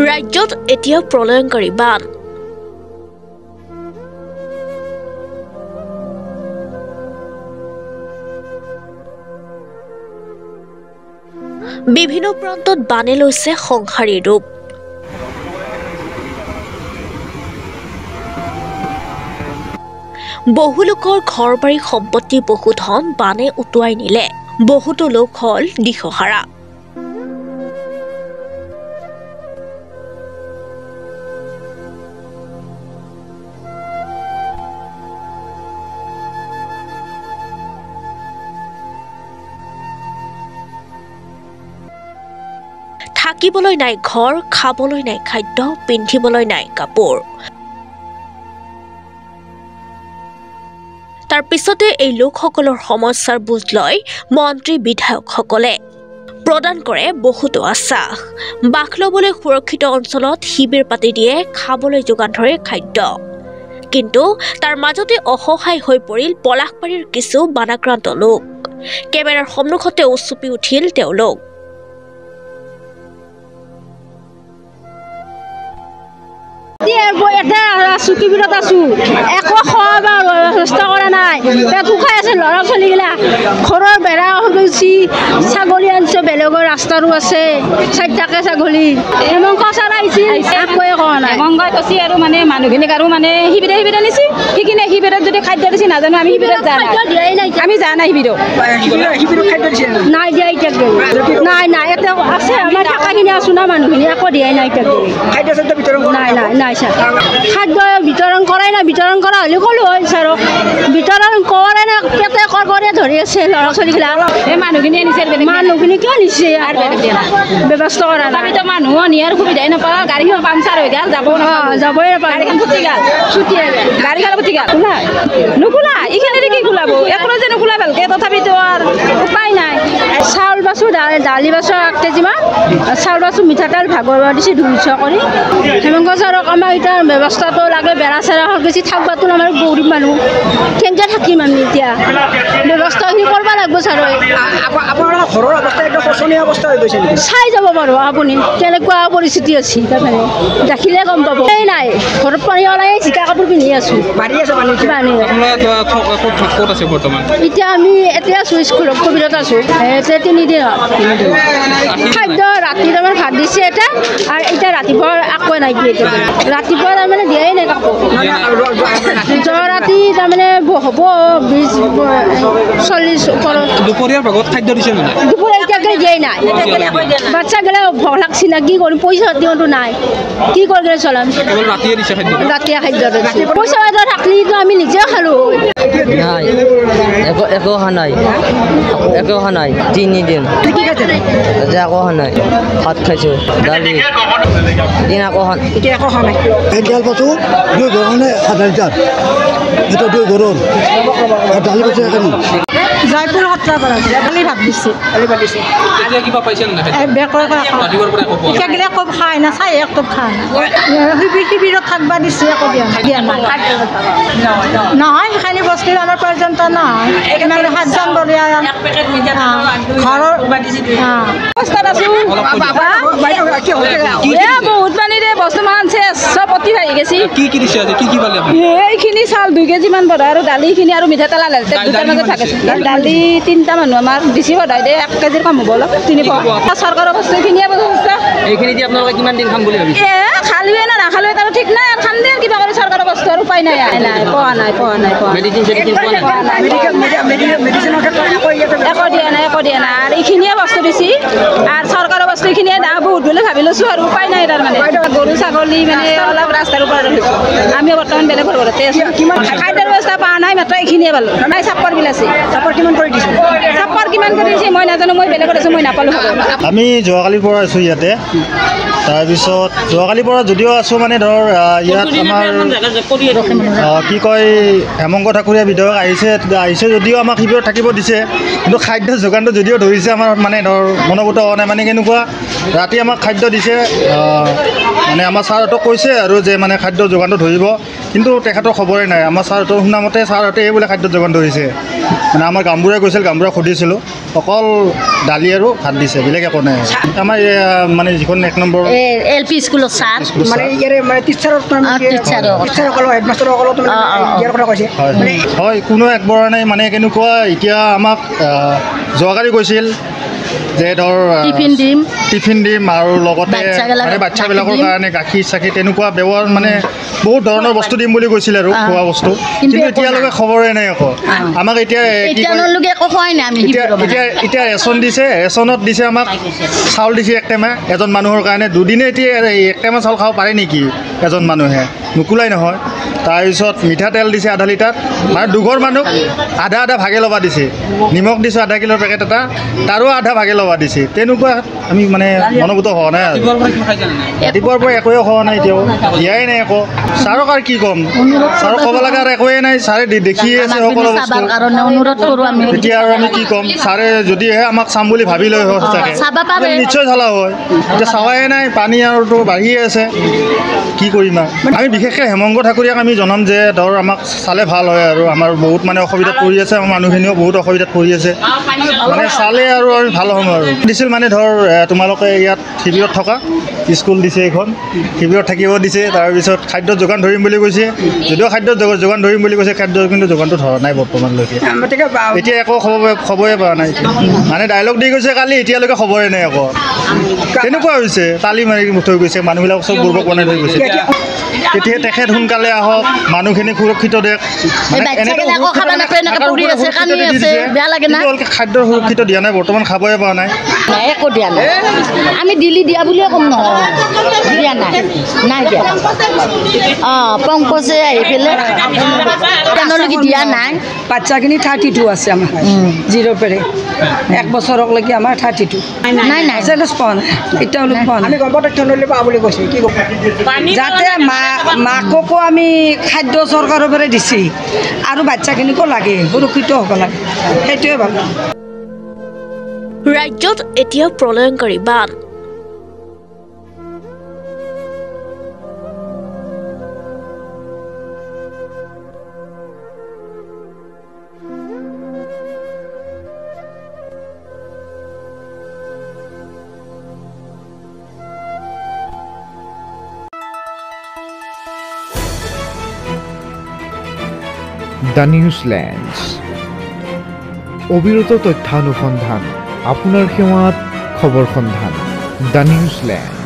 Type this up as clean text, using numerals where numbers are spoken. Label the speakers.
Speaker 1: ৰাজ্যত এতিয়া প্ৰলয়ংকাৰী বান। বিভিন্ন প্ৰান্তত বানে লৈছে সংহাৰী ৰূপ। বহু লোকৰ ঘৰ বাৰী সম্পত্তি বহুধন বানে উটুৱাই নিলে। বহুতো লোক হল দিশহাৰা। থাকিবলৈ নাই ঘৰ, খাবলৈ নাই খাদ্য, পিন্ধিবলৈ নাই কাপোৰ। তাৰ পিছতে এই লোকসকলৰ সমস্যাৰ বুজ লয় মন্ত্ৰী বিধায়কসকলে। প্ৰদান কৰে বহুতো আশ্বাস। বাস ল'বলৈ সুৰক্ষিত অঞ্চলত শিবিৰ পাতি দিয়ে, খাবলৈ যোগান ধৰে খাদ্য। কিন্তু তাৰ মাজতে অসহায় হৈ পৰিল পলাশবাৰীৰ কিছু বানাক্ৰান্ত লোক। কেমেৰাৰ সন্মুখতে উচুপি উঠিল তেওঁলোক।
Speaker 2: চুকিবিৰত আছো, একো খোৱা বা ব্যৱস্থা কৰা নাই। পেটু খাই আছে ল'ৰা ছোৱালীগিলা। ঘৰৰ বেৰা হৈ গৈছে, ছাগলী আনিছে, বেলেগৰ ৰাস্তাৰো আছে 4টাকে ছাগলী। হেমংগ ছাৰ আহিছে, একোৱে কোৱা নাই।
Speaker 3: হেমংগই কৈছে আৰু মানে মানুহখিনিক আৰু মানে শিবিৰে নিছে। সেইখিনি শিবিৰত যদি খাদ্য দিছে নাজানো, আমি শিবিৰত যা নাই, আমি যা নাই শিবিৰত।
Speaker 2: নাই দিয়া এতিয়া নাই নাই এতিয়া আছে আমাৰ থকাখিনি আছো না মানুহখিনি, একো দিয়াই নাই এতিয়া। নাই নাই নাই ছাৰ, খাদ্য বিতৰণ কৰাই নাই। বিতৰণ কৰা হ'লে ক'লো হয় ছাৰক, বিতৰণ কৰে নাই। পেটে কৰবৰে ধৰি আছে ল'ৰা ছোৱালীগিলা।
Speaker 3: এই মানুহখিনিয়ে নিছে,
Speaker 2: মানুহখিনি কিয় নিছে ব্যৱস্থা কৰা নাই।
Speaker 3: আমিতো মানুহ নিয়াৰ সুবিধাই নাপাওঁ। গাড়ীখন পামচাৰ হৈ গ'ল,
Speaker 2: যাবই নাপাওঁ।
Speaker 3: গাড়ীখন ফুটি গ'ল, গাড়ীখন ফুটি গ'ল। নোখোলা এইখিনিতে কি খোলাব? একো যে নোখোলা ভালকে, তথাপিতো আৰু উপায় নাই।
Speaker 2: চাউল বাছো, দালি বাছো 1 কেজিমান, চাউল বাছো, মিঠাতেল ভাগৰ দিছে 200 কৰি। হেমংগ ছাৰক আমাৰ এতিয়া ব্যৱস্থাটো লাগে। বেৰা চেৰা হৈ গৈছে, থাকবাতো আমাৰ গৰীব মানুহ, কেনেকৈ থাকিম আমি এতিয়া? ব্যৱস্থাখিনি কৰিব লাগিব ছাৰ।
Speaker 4: আপোনাৰ ঘৰৰ অৱস্থা একদম শোচনীয় অৱস্থা হৈ গৈছে নেকি?
Speaker 2: চাই যাব বাৰু আপুনি কেনেকুৱা পৰিস্থিতি আছে, তাৰমানে দেখিলে গম পাব। এই নাই ঘৰত পানী ওলাই জিকা কাপোৰ পিন্ধি আছো। এতিয়া আমি এতিয়া আছো স্কুলত, কবিৰত আছো। এতিয়া 3 দিন খাদ্য ৰাতি তাৰমানে ভাত দিছে এতিয়া, আৰু এতিয়া ৰাতিপুৱা একোৱে নাই দিয়ে। ৰাতিপুৱা তাৰমানে দিয়াই নাই কাপোৰ। যোৱা ৰাতি তাৰমানে হ'ব 20-40 ওপৰত।
Speaker 5: দুপৰীয়াৰ ভাগত খাদ্য দিছে মানে?
Speaker 2: দুপৰীয়া এতিয়াকে দিয়াই নাই। বাচ্চাগিলা ভোক লাগছি না, কি কৰিম? পইচা দিওঁতো নাই, কি কৰি চলাম?
Speaker 5: ৰাতিয়ে দিছে খাদ্য?
Speaker 2: ৰাতিয়ে খাদ্য দিছে। পইচা এটা থাকলেতো আমি নিজে খালো।
Speaker 6: নাই একো অহা নাই, একো অহা নাই। 3 দিন একো অহা নাই। ভাত খাইছো, দালি, একো অহা নাই।
Speaker 7: তেল পাইছো 2 ঘৰৰ 7 লিটাৰ, এটা 2 ঘৰৰ দালি পাইছো এখানি।
Speaker 2: জয়পুৰ সত্ৰপাৰা দালি ভাত দিছে।
Speaker 5: এতিয়া কিবা পাইছে নে নাই? ৰাতিপুৱাৰ পৰা
Speaker 2: একো খাই না, চাই একটপ খাই শিবিৰত থাকবা দিছে, একো দিয়া নাই। নহয় সেইখিনি বস্তু আমাৰ পৰ্যন্ত নহয়। 7জন বৰীয়া ঘৰৰ অৱস্থাত আছো।
Speaker 3: বহুত পানীৰে বস্তু মান চব অতি ভাহি গেছি।
Speaker 5: কি দিছে আজি? কি পালে আপুনি?
Speaker 3: এইখিনি চাউল 2 কেজিমান বঢ়া, আৰু দালিখিনি আৰু মিঠাতেল দুটাৰ মাজত থাকে। দালি 3টা মানুহ আমাৰ বেছি বঢ়াই দে, 1 কেজিৰ কম হ'ব অলপ, 3 চৰকাৰৰ বস্তু এইখিনিয়ে বস্তু।
Speaker 6: এইখিনি দি আপোনালোকে কিমান দিন খাম বুলি ভাবিছে?
Speaker 3: খালোৱে না নাখালোৱে তাৰ ঠিক নাই। খাম দে কিবা কৰি, চৰকাৰৰ বস্তু আৰু উপায় নাই। পোৱা নাই।
Speaker 6: মেডিচিন পোৱা নাই?
Speaker 3: একো দিয়া নাই। আৰু এইখিনিয়ে বস্তু দিছি, আৰু চৰকাৰৰ বস্তু এইখিনিয়ে দাম বহুত বুলি ভাবি লৈছো, আৰু উপায় নাই। তাৰমানে গৰু ছাগলী মানে অলপ ৰাস্তাৰ ওপৰত ৰাখিছো। আমি বৰ্তমান বেলেগৰ ঘৰতে আছো। খাদ্যৰ ব্যৱস্থা পোৱা নাই, মাত্ৰ এইখিনিয়ে পালো। নাই চাপৰ বিল আছে। চাপৰ কিমান কৰি দিছে মই নাজানো, মই বেলেগত আছো, মই নাপালো।
Speaker 7: আমি যোৱাকালিৰ পৰা আছোঁ ইয়াতে। তাৰপিছত যোৱাকালিৰ পৰা যদিও আছোঁ মানে ধৰ ইয়াত আমাৰ কি কয় হেমংগ ঠাকুৰীয়া বিধায়ক আহিছে যদিও আমাক শিবিৰত থাকিব দিছে, কিন্তু খাদ্য যোগানটো যদিও ধৰিছে আমাৰ মানে ধৰ মনোভূত হোৱা নাই। মানে কেনেকুৱা ৰাতি আমাক খাদ্য দিছে মানে আমাৰ ছাৰহঁতক কৈছে আৰু যে মানে খাদ্য যোগানটো ধৰিব কিন্তু তেখেতৰ খবৰে নাই আমাৰ ছাৰহঁতৰ শুনামতে ছাৰহঁতে বোলে খাদ্য যোগান ধৰিছে মানে আমাৰ গামবুঢ়াই কৈছিল গামবুঢ়াক সুধিছিলোঁ অকল দালি আৰু ভাত দিছে বেলেগ একো নাই আমাৰ মানে যিখন 1 নম্বৰ
Speaker 2: LP স্কুলৰ ছাৰ
Speaker 4: মানে ইয়াৰে মানে টিচাৰসকলৰ হেডমাষ্টাৰসকলৰ ইয়াৰ কথা কৈছে
Speaker 7: হয় কোনো একবাৰ নাই মানে কেনেকুৱা এতিয়া আমাক যোৱাকালি কৈছিল যে ধৰ টিফিন দিম আৰু লগতে মানে বাচ্চাবিলাকৰ কাৰণে গাখীৰ চাখীৰ তেনেকুৱা ব্যৱহাৰ মানে বহুত ধৰণৰ বস্তু দিম বুলি কৈছিল আৰু খোৱা বস্তু কিন্তু এতিয়ালৈকে খবৰে নাই আকৌ আমাক এতিয়া এতিয়া ৰেচন দিছে ৰেচনত দিছে আমাক চাউল দিছে 1 টেমা এজন মানুহৰ কাৰণে দুদিনে এতিয়া 1 টেমা চাউল খাব পাৰে নেকি এজন মানুহে নুকুলাই নহয় তাৰপিছত মিঠাতেল দিছে 1/2 লিটাৰ মানে দুঘৰ মানুহ আধা ভাগে ল'বা দিছে নিমখ দিছোঁ 1/2 কিলোৰ পেকেট এটা তাৰো আধা ভাগে ল'বা দিছে তেনেকুৱা আমি মানে মনোভূত হোৱা নাই ৰাতিপুৱাৰ পৰা একোৱে হোৱা নাই এতিয়াও দিয়াই নাই একো ছাৰক আৰু কি ক'ম ছাৰক ক'ব লগা আৰু একোৱে নাই ছাৰে দেখিয়ে আছে সকলো বস্তু এতিয়া আৰু আমি কি ক'ম ছাৰে যদিহে আমাক চাম বুলি ভাবি লৈ হয় সঁচাকৈ নিশ্চয় চালা হয় এতিয়া চাৱাই নাই পানী আৰুতো বাঢ়িয়ে আছে কি কৰিম আৰু আমি বিশেষকৈ হেমংগ ঠাকুৰীয়াক আমি জনাম যে ধৰ আমাক চালে ভাল হয় আৰু আমাৰ বহুত মানে অসুবিধাত পৰি আছে আমাৰ মানুহখিনিও বহুত অসুবিধাত পৰি আছে মানে চালে আৰু আমি ভাল হ'ম আৰু দিছিল মানে ধৰ তোমালোকে ইয়াত শিবিৰত থকা স্কুল দিছে এখন শিবিৰত থাকিব দিছে তাৰপিছত খাদ্য যোগান ধৰিম বুলি কৈছে যদিও খাদ্য যোগান ধৰিম বুলি কৈছে খাদ্য কিন্তু যোগানটো ধৰা নাই বৰ্তমানলৈকে এতিয়া একো খবৰে পোৱা নাই মানে ডাইলগ দি গৈছে কালি এতিয়ালৈকে খবৰে নাই আকৌ তেনেকুৱা হৈছে তালি মাৰি থৈ গৈছে মানুহবিলাক চব বুৰ্বক বনাই থৈ গৈছে তেতিয়া তেখেত সোনকালে আহক মানুহখিনি সুৰক্ষিত দেখ খাদ্য সুৰক্ষিত দিয়া নাই বৰ্তমান খাবই পৰা নাই
Speaker 2: একো দিয়া নাই আমি দিল্লী দিয়া বুলিয়ে ক'ম নহয় দিয়া নাই দিয়া পংকজে আহি পেলাই তেওঁলোকে দিয়া নাই
Speaker 3: বাচ্চাখিনি 32 আছে আমাৰ 0 পেৰে 1 বছৰলৈকে আমাৰ 32
Speaker 2: নাই
Speaker 3: চেলেঞ্জ পোৱা নাই এতিয়ালৈকে পোৱা নাই
Speaker 4: আমি গম তথ্য নলে পাব বুলি কৈছে কি ক'ব
Speaker 3: যাতে মাককো আমি খাদ্য চৰকাৰৰ পৰা দিছে আৰু বাচ্চাখিনিকো লাগে সুৰক্ষিত হ'ব লাগে সেইটোৱে ভাবোঁ
Speaker 1: ৰাজ্যত এতিয়াও প্ৰলয়ংকাৰী বান
Speaker 8: দ্য নিউজলেণ্ডছ অবিৰত তথ্যানুসন্ধান আপোনাৰ সেৱাত খবৰ সন্ধান দ্য নিউজলেণ্ড